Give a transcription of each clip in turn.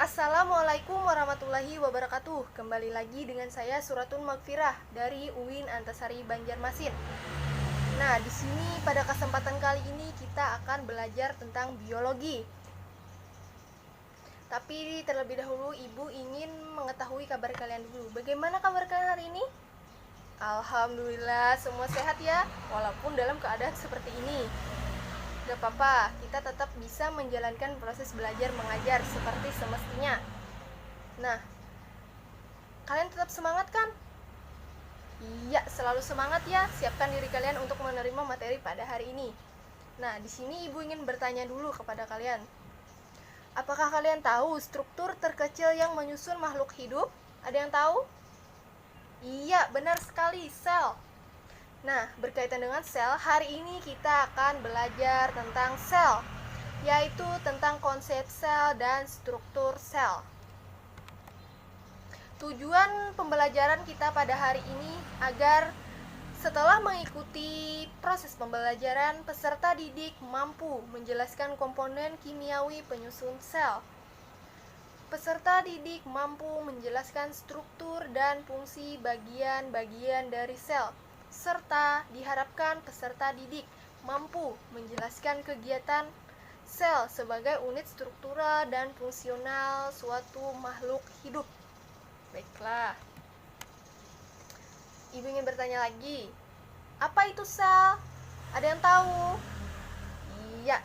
Assalamualaikum warahmatullahi wabarakatuh. Kembali lagi dengan saya Suratun Magfirah dari UIN Antasari Banjarmasin. Nah, di sini pada kesempatan kali ini kita akan belajar tentang biologi. Tapi terlebih dahulu Ibu ingin mengetahui kabar kalian dulu. Bagaimana kabar kalian hari ini? Alhamdulillah semua sehat ya, walaupun dalam keadaan seperti ini. Gak apa-apa, kita tetap bisa menjalankan proses belajar mengajar seperti semestinya. Nah, kalian tetap semangat kan? Iya, selalu semangat ya. Siapkan diri kalian untuk menerima materi pada hari ini. Nah, di sini Ibu ingin bertanya dulu kepada kalian. Apakah kalian tahu struktur terkecil yang menyusun makhluk hidup? Ada yang tahu? Iya, benar sekali, sel. Nah, berkaitan dengan sel, hari ini kita akan belajar tentang sel, yaitu tentang konsep sel dan struktur sel. Tujuan pembelajaran kita pada hari ini agar setelah mengikuti proses pembelajaran, peserta didik mampu menjelaskan komponen kimiawi penyusun sel. Peserta didik mampu menjelaskan struktur dan fungsi bagian-bagian dari sel, serta diharapkan peserta didik mampu menjelaskan kegiatan sel sebagai unit struktural dan fungsional suatu makhluk hidup. Baiklah. Ibu ingin bertanya lagi. Apa itu sel? Ada yang tahu? Iya,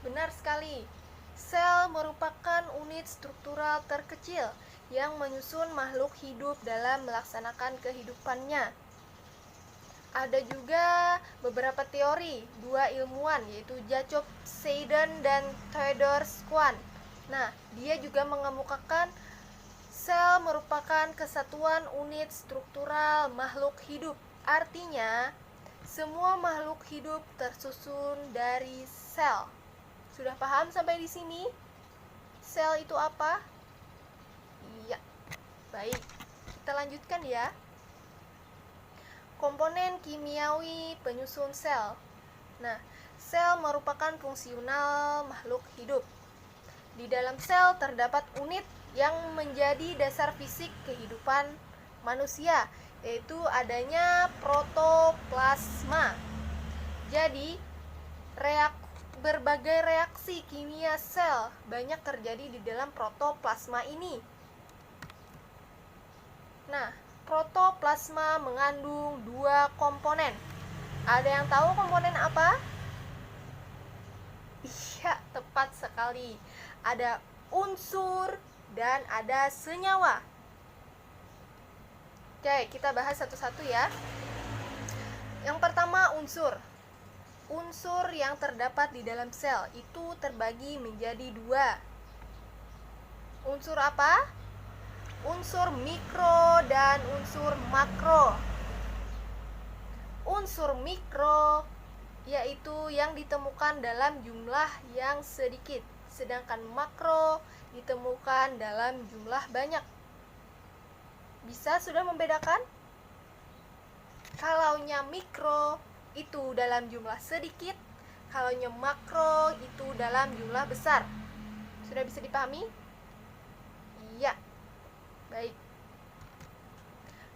benar sekali. Sel merupakan unit struktural terkecil yang menyusun makhluk hidup dalam melaksanakan kehidupannya. Ada juga beberapa teori dua ilmuwan, yaitu Jacob Seiden dan Theodor Schwann. Nah, dia juga mengemukakan sel merupakan kesatuan unit struktural makhluk hidup. Artinya, semua makhluk hidup tersusun dari sel. Sudah paham sampai di sini? Sel itu apa? Iya. Baik, kita lanjutkan ya. Komponen kimiawi penyusun sel. Nah, sel merupakan fungsional makhluk hidup. Di dalam sel terdapat unit yang menjadi dasar fisik kehidupan manusia, yaitu adanya protoplasma. Jadi, berbagai reaksi kimia sel banyak terjadi di dalam protoplasma ini. Nah, protoplasma mengandung dua komponen. Ada yang tahu komponen apa? Iya, tepat sekali. Ada unsur dan ada senyawa. Oke, kita bahas satu-satu ya. Yang pertama, unsur. Unsur yang terdapat di dalam sel itu terbagi menjadi dua. Unsur apa? Unsur mikro dan unsur makro. Unsur mikro yaitu yang ditemukan dalam jumlah yang sedikit, sedangkan makro ditemukan dalam jumlah banyak. Bisa sudah membedakan? Kalaunya mikro itu dalam jumlah sedikit, kalaunya makro itu dalam jumlah besar. Sudah bisa dipahami? Iya. Baik.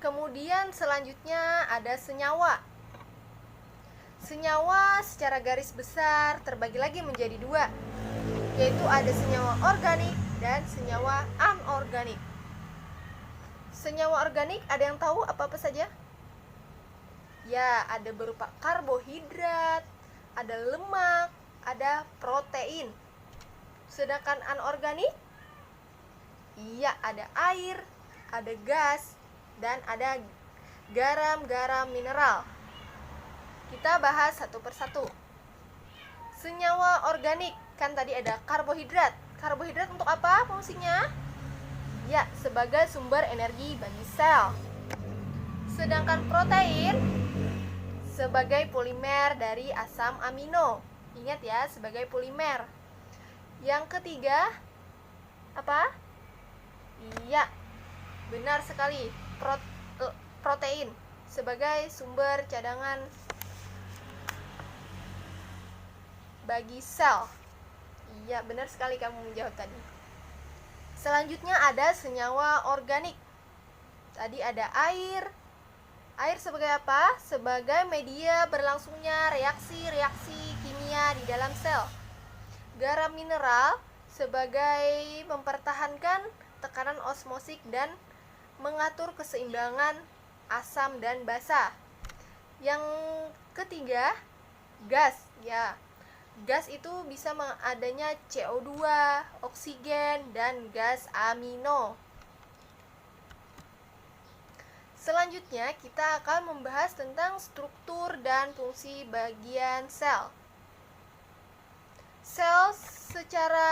Kemudian selanjutnya ada senyawa. Senyawa secara garis besar terbagi lagi menjadi dua, yaitu ada senyawa organik dan senyawa anorganik. Senyawa organik ada yang tahu apa-apa saja? Ya, ada berupa karbohidrat, ada lemak, ada protein. Sedangkan anorganik? Iya, ada air, ada gas, dan ada garam-garam mineral. Kita bahas satu persatu. Senyawa organik, kan tadi ada karbohidrat. Karbohidrat untuk apa fungsinya? Ya, sebagai sumber energi bagi sel. Sedangkan protein sebagai polimer dari asam amino. Ingat ya, sebagai polimer. Yang ketiga, apa? Iya, benar sekali. Protein sebagai sumber cadangan bagi sel. Iya, benar sekali kamu menjawab tadi. Selanjutnya ada senyawa organik. Tadi ada air. Air sebagai apa? Sebagai media berlangsungnya reaksi-reaksi kimia di dalam sel. Garam mineral sebagai mempertahankan tekanan osmosis dan mengatur keseimbangan asam dan basa. Yang ketiga, gas. Ya, gas itu bisa adanya CO2, oksigen, dan gas amino. Selanjutnya, kita akan membahas tentang struktur dan fungsi bagian sel. Sel secara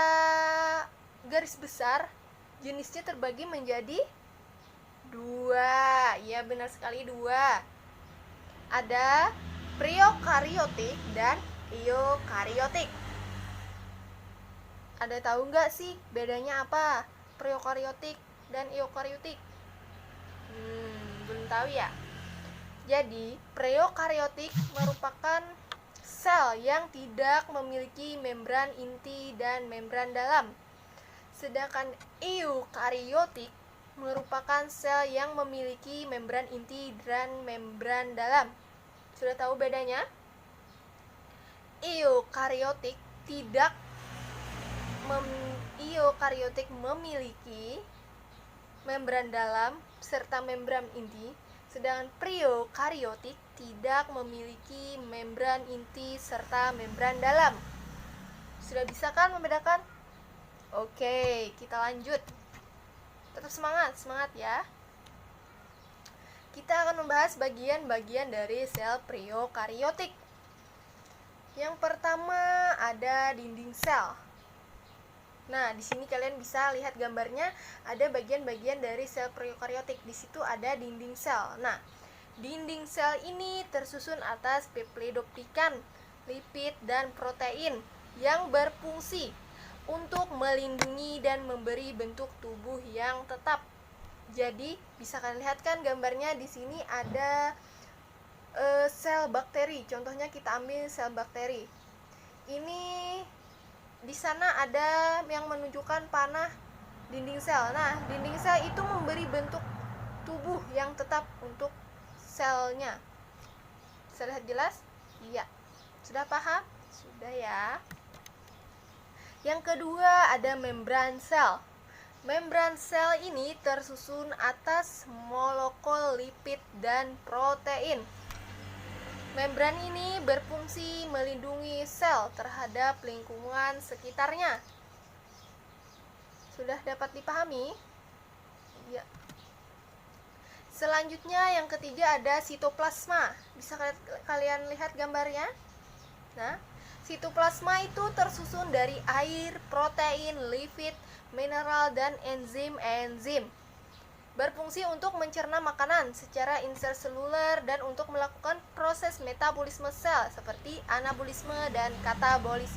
garis besar jenisnya terbagi menjadi dua. Ya, benar sekali, dua. Ada prokariotik dan eukariotik. Ada tahu nggak sih bedanya apa? Prokariotik dan eukariotik? Belum tahu ya? Jadi, prokariotik merupakan sel yang tidak memiliki membran inti dan membran dalam. Sedangkan eukariotik merupakan sel yang memiliki membran inti dan membran dalam. Sudah tahu bedanya? Eukariotik memiliki membran dalam serta membran inti, sedangkan prokariotik tidak memiliki membran inti serta membran dalam. Sudah bisa kan membedakan? Oke, kita lanjut. Tetap semangat ya. Kita akan membahas bagian-bagian dari sel prokariotik. Yang pertama ada dinding sel. Nah, di sini kalian bisa lihat gambarnya, ada bagian-bagian dari sel prokariotik. Di situ ada dinding sel. Nah, dinding sel ini tersusun atas peptidoglykan, lipid, dan protein yang berfungsi untuk melindungi dan memberi bentuk tubuh yang tetap. Jadi, bisa kalian lihat kan gambarnya di sini ada sel bakteri. Contohnya kita ambil sel bakteri. Ini di sana ada yang menunjukkan panah dinding sel. Nah, dinding sel itu memberi bentuk tubuh yang tetap untuk selnya. Bisa lihat jelas? Iya. Sudah paham? Sudah ya. Yang kedua ada membran sel. Membran sel ini tersusun atas molekul lipid dan protein. Membran ini berfungsi melindungi sel terhadap lingkungan sekitarnya. Sudah dapat dipahami? Ya. Selanjutnya yang ketiga ada sitoplasma. Bisa kalian lihat gambarnya? Nah, sitoplasma itu tersusun dari air, protein, lipid, mineral, dan enzim-enzim. Berfungsi untuk mencerna makanan secara intraseluler dan untuk melakukan proses metabolisme sel seperti anabolisme dan katabolisme.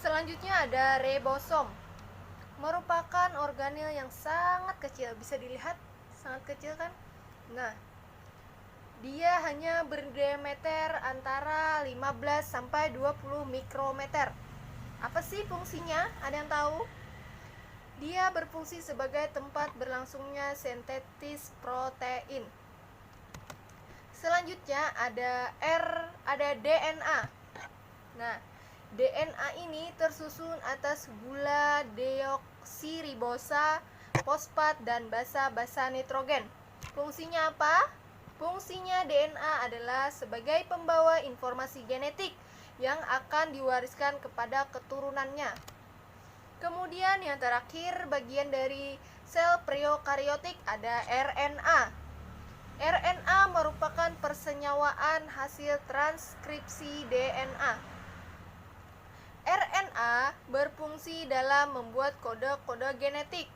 Selanjutnya ada ribosom. Merupakan organel yang sangat kecil, bisa dilihat sangat kecil kan? Nah, dia hanya berdiameter antara 15 sampai 20 mikrometer. Apa sih fungsinya? Ada yang tahu? Dia berfungsi sebagai tempat berlangsungnya sintesis protein. Selanjutnya ada DNA. Nah, DNA ini tersusun atas gula deoksiribosa, fosfat, dan basa-basa nitrogen. Fungsinya apa? Fungsinya DNA adalah sebagai pembawa informasi genetik yang akan diwariskan kepada keturunannya. Kemudian yang terakhir bagian dari sel prokariotik ada RNA. RNA merupakan persenyawaan hasil transkripsi DNA. RNA berfungsi dalam membuat kode-kode genetik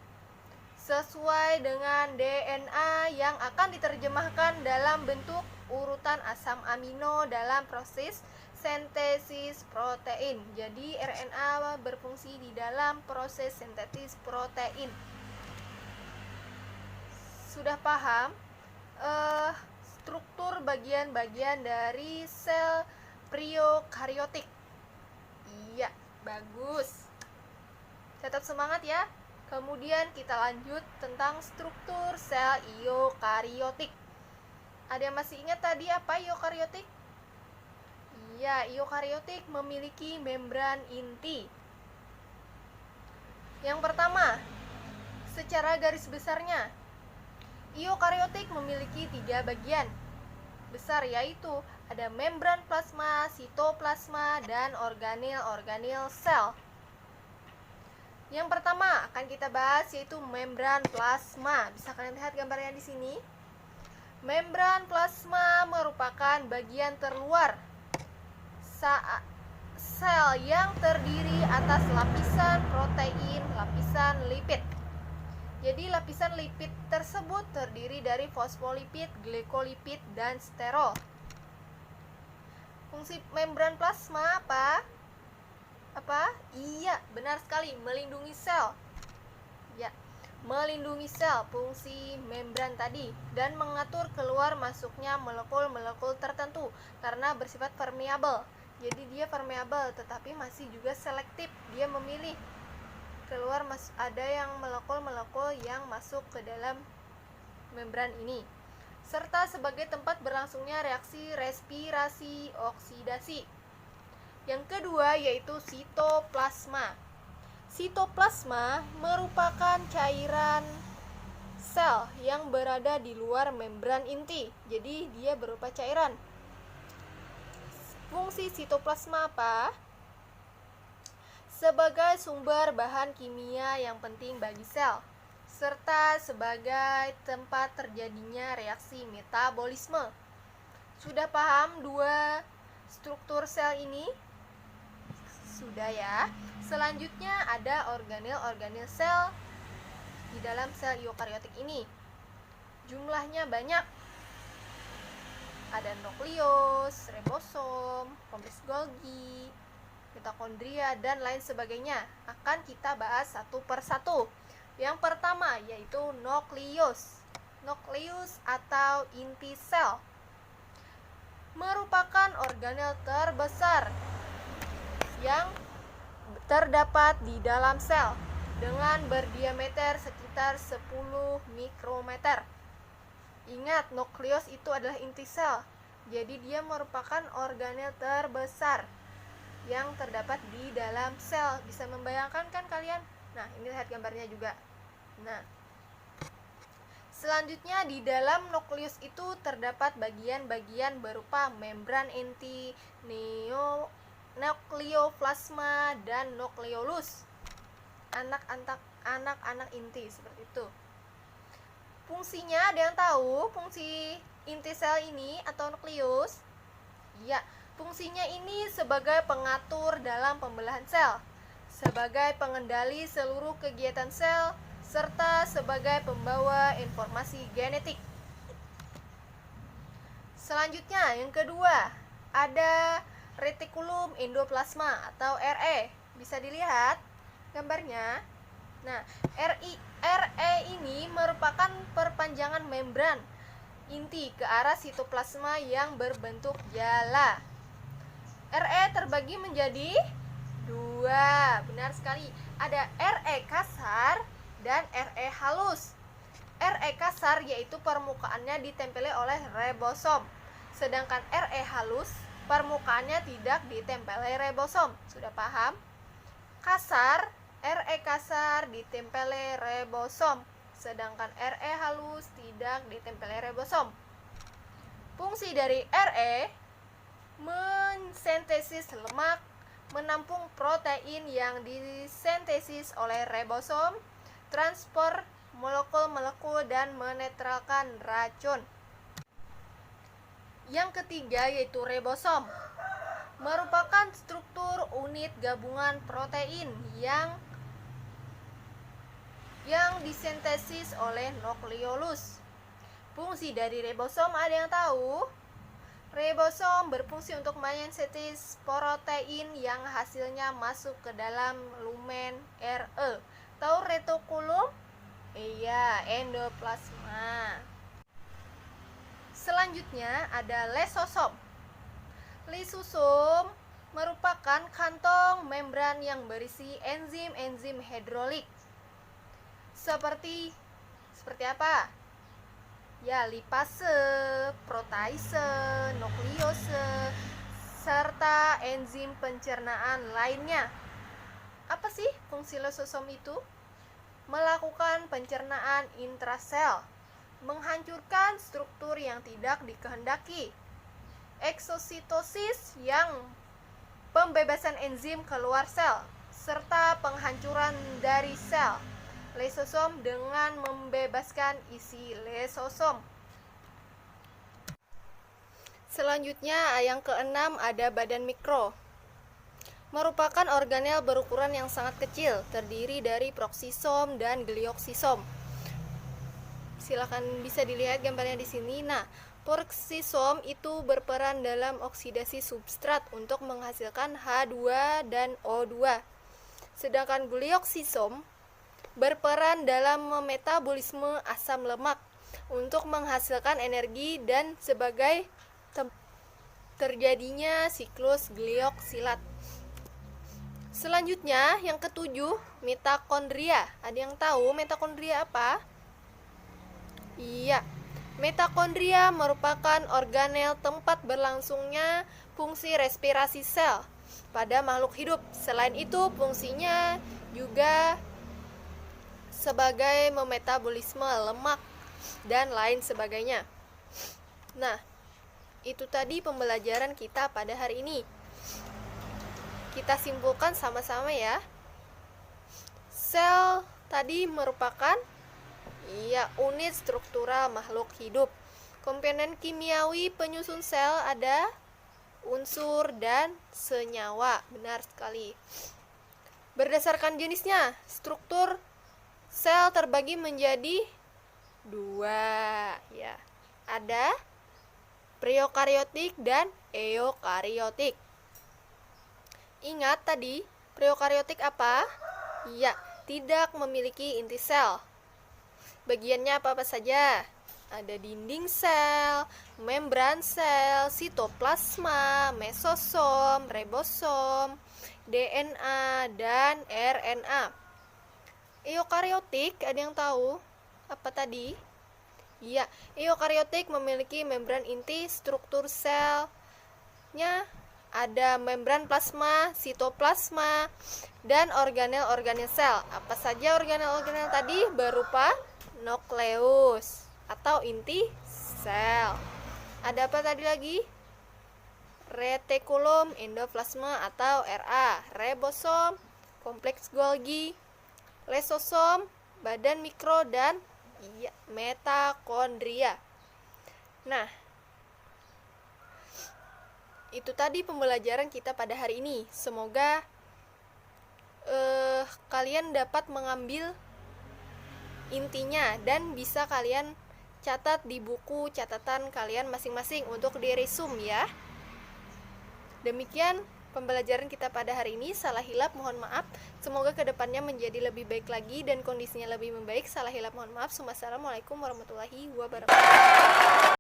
sesuai dengan DNA yang akan diterjemahkan dalam bentuk urutan asam amino dalam proses sintesis protein. Jadi RNA berfungsi di dalam proses sintesis protein. Sudah paham struktur bagian-bagian dari sel prokariotik? Iya, bagus. semangat ya. Kemudian kita lanjut tentang struktur sel eukariotik. Ada yang masih ingat tadi apa eukariotik? Iya, eukariotik memiliki membran inti. Yang pertama, secara garis besarnya, eukariotik memiliki 3 bagian besar, yaitu ada membran plasma, sitoplasma, dan organel-organel sel. Yang pertama akan kita bahas yaitu membran plasma. Bisa kalian lihat gambarnya di sini. Membran plasma merupakan bagian terluar sel yang terdiri atas lapisan protein, lapisan lipid. Jadi lapisan lipid tersebut terdiri dari fosfolipid, glikolipid, dan sterol. Fungsi membran plasma apa? Iya, benar sekali, melindungi sel. Ya, melindungi sel, fungsi membran tadi, dan mengatur keluar masuknya molekul-molekul tertentu karena bersifat permeabel. Jadi dia permeabel tetapi masih juga selektif. Dia memilih keluar ada yang molekul-molekul yang masuk ke dalam membran ini, serta sebagai tempat berlangsungnya reaksi respirasi oksidasi. Yang kedua yaitu sitoplasma. Sitoplasma merupakan cairan sel yang berada di luar membran inti. Jadi dia berupa cairan. Fungsi sitoplasma apa? Sebagai sumber bahan kimia yang penting bagi sel, serta sebagai tempat terjadinya reaksi metabolisme. Sudah paham 2 struktur sel ini? Sudah ya. Selanjutnya ada organel-organel sel di dalam sel eukariotik ini. Jumlahnya banyak. Ada nukleus, ribosom, kompleks Golgi, mitokondria, dan lain sebagainya. Akan kita bahas satu persatu. Yang pertama yaitu nukleus. Nukleus atau inti sel merupakan organel terbesar yang terdapat di dalam sel dengan berdiameter sekitar 10 mikrometer. Ingat, nukleus itu adalah inti sel. Jadi dia merupakan organel terbesar yang terdapat di dalam sel. Bisa membayangkan kan kalian? Nah, ini lihat gambarnya juga. Nah, selanjutnya di dalam nukleus itu terdapat bagian-bagian berupa membran inti, nukleoplasma, dan nukleolus. Anak-anak inti seperti itu. Fungsinya ada yang tahu fungsi inti sel ini atau nukleus? Iya, fungsinya ini sebagai pengatur dalam pembelahan sel, sebagai pengendali seluruh kegiatan sel, serta sebagai pembawa informasi genetik. Selanjutnya yang kedua ada retikulum endoplasma atau RE. Bisa dilihat gambarnya. Nah, RE ini merupakan perpanjangan membran inti ke arah sitoplasma yang berbentuk jala. RE terbagi menjadi 2. Benar sekali. Ada RE kasar dan RE halus. RE kasar yaitu permukaannya ditempeli oleh ribosom. Sedangkan RE halus permukaannya tidak ditempeli ribosom. Sudah paham? Kasar, RE kasar ditempeli ribosom, sedangkan RE halus tidak ditempeli ribosom. Fungsi dari RE mensintesis lemak, menampung protein yang disintesis oleh ribosom, transport molekul-molekul, dan menetralkan racun. Yang ketiga yaitu ribosom, merupakan struktur unit gabungan protein yang disintesis oleh nukleolus. Fungsi dari ribosom ada yang tahu? Ribosom berfungsi untuk mensintesis protein yang hasilnya masuk ke dalam lumen RE. Tahu retikulum? Iya, endoplasma. Selanjutnya ada lisosom. Lisosom merupakan kantong membran yang berisi enzim-enzim hidrolik. Seperti apa? Ya, lipase, protease, nukleose, serta enzim pencernaan lainnya. Apa sih fungsi lisosom itu? Melakukan pencernaan intrasel, menghancurkan struktur yang tidak dikehendaki. Eksositosis yang pembebasan enzim keluar sel, serta penghancuran dari sel. Lisosom dengan membebaskan isi lisosom. Selanjutnya, yang keenam ada badan mikro. Merupakan organel berukuran yang sangat kecil, terdiri dari proksisom dan glioksisom. Silakan bisa dilihat gambarnya di sini. Nah, proksisom itu berperan dalam oksidasi substrat untuk menghasilkan H2 dan O2. Sedangkan glioksisom berperan dalam metabolisme asam lemak untuk menghasilkan energi dan sebagai terjadinya siklus glioksilat. Selanjutnya, yang ketujuh, mitokondria. Ada yang tahu mitokondria apa? Iya, mitokondria merupakan organel tempat berlangsungnya fungsi respirasi sel pada makhluk hidup. Selain itu, fungsinya juga sebagai memetabolisme lemak dan lain sebagainya. Nah, itu tadi pembelajaran kita pada hari ini. Kita simpulkan sama-sama ya. Sel tadi merupakan unit struktural makhluk hidup. Komponen kimiawi penyusun sel ada unsur dan senyawa. Benar sekali. Berdasarkan jenisnya, struktur sel terbagi menjadi 2 ya. Ada prokariotik dan eukariotik. Ingat tadi, prokariotik apa? Ya, tidak memiliki inti sel. Bagiannya apa saja? Ada dinding sel, membran sel, sitoplasma, mesosom, ribosom, DNA, dan RNA. Eukariotik, ada yang tahu apa tadi? Ya, eukariotik memiliki membran inti, struktur selnya ada membran plasma, sitoplasma, dan organel-organel sel. Apa saja organel-organel tadi? Berupa nukleus atau inti sel. Ada apa tadi lagi? Retikulum, endoplasma atau RA, ribosom, kompleks Golgi, lisosom, badan mikro, dan mitokondria. Nah, itu tadi pembelajaran kita pada hari ini. Semoga kalian dapat mengambil intinya dan bisa kalian catat di buku catatan kalian masing-masing untuk diresum ya. Demikian pembelajaran kita pada hari ini. Salah hilap mohon maaf. Semoga kedepannya menjadi lebih baik lagi dan kondisinya lebih membaik. Salah hilap mohon maaf. Wassalamualaikum warahmatullahi wabarakatuh.